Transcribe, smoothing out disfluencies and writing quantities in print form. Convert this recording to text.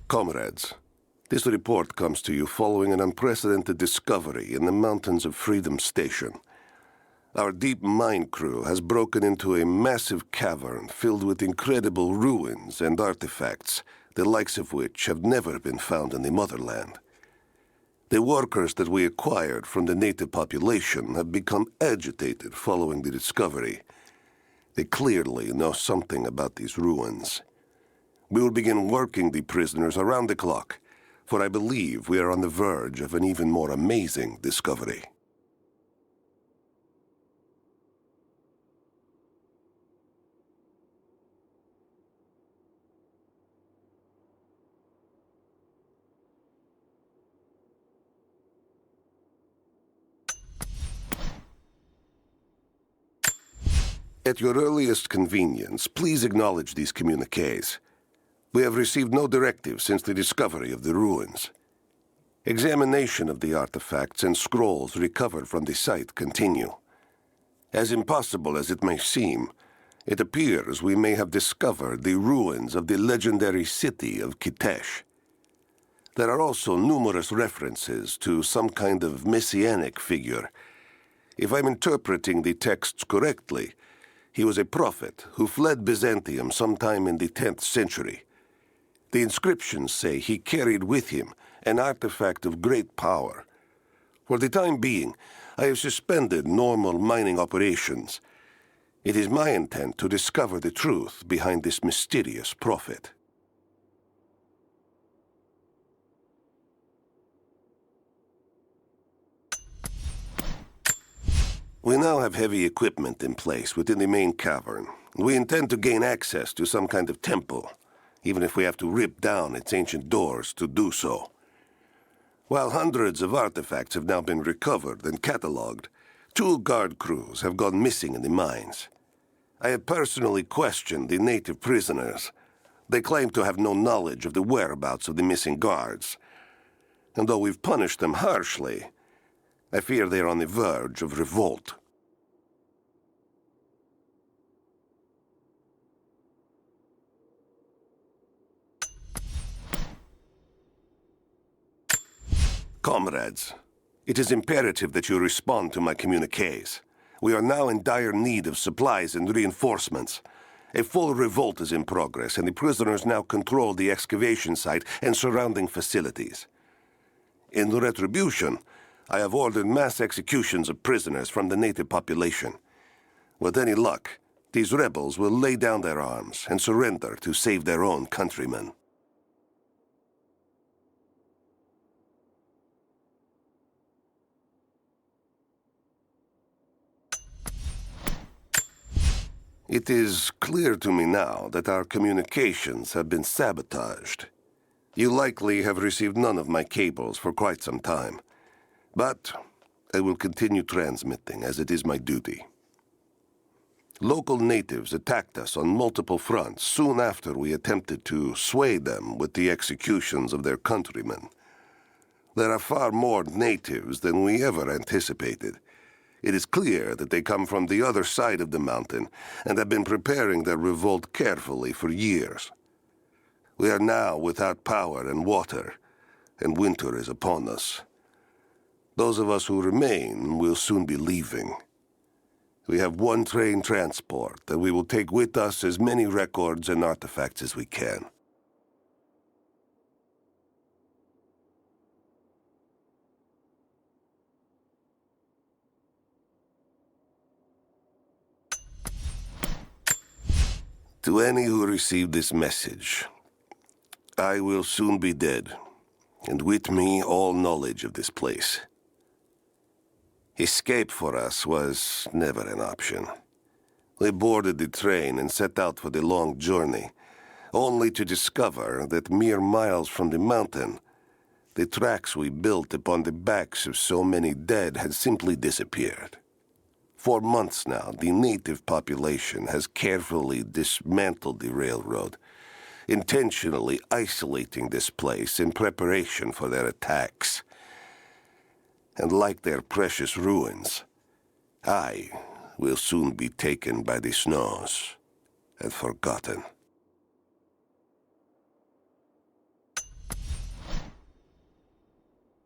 Comrades, this report comes to you following an unprecedented discovery in the mountains of Freedom Station. Our deep mine crew has broken into a massive cavern filled with incredible ruins and artifacts, the likes of which have never been found in the motherland. The workers that we acquired from the native population have become agitated following the discovery. They clearly know something about these ruins. We will begin working the prisoners around the clock, for I believe we are on the verge of an even more amazing discovery. At your earliest convenience, please acknowledge these communiques. We have received no directive since the discovery of the ruins. Examination of the artifacts and scrolls recovered from the site continue. As impossible as it may seem, it appears we may have discovered the ruins of the legendary city of Kitesh. There are also numerous references to some kind of messianic figure. If I'm interpreting the texts correctly, he was a prophet who fled Byzantium sometime in the 10th century. The inscriptions say he carried with him an artifact of great power. For the time being, I have suspended normal mining operations. It is my intent to discover the truth behind this mysterious prophet. We now have heavy equipment in place within the main cavern. We intend to gain access to some kind of temple, even if we have to rip down its ancient doors to do so. While hundreds of artifacts have now been recovered and catalogued, 2 guard crews have gone missing in the mines. I have personally questioned the native prisoners. They claim to have no knowledge of the whereabouts of the missing guards. And though we've punished them harshly, I fear they are on the verge of revolt. Comrades, it is imperative that you respond to my communiques. We are now in dire need of supplies and reinforcements. A full revolt is in progress, and the prisoners now control the excavation site and surrounding facilities. In retribution, I have ordered mass executions of prisoners from the native population. With any luck, these rebels will lay down their arms and surrender to save their own countrymen. It is clear to me now that our communications have been sabotaged. You likely have received none of my cables for quite some time. But I will continue transmitting, as it is my duty. Local natives attacked us on multiple fronts soon after we attempted to sway them with the executions of their countrymen. There are far more natives than we ever anticipated. It is clear that they come from the other side of the mountain and have been preparing their revolt carefully for years. We are now without power and water, and winter is upon us. Those of us who remain will soon be leaving. We have 1 train transport that we will take with us as many records and artifacts as we can. To any who receive this message, I will soon be dead, and with me all knowledge of this place. Escape for us was never an option. We boarded the train and set out for the long journey, only to discover that mere miles from the mountain, the tracks we built upon the backs of so many dead had simply disappeared. For months now, the native population has carefully dismantled the railroad, intentionally isolating this place in preparation for their attacks. And like their precious ruins, I will soon be taken by the snows and forgotten.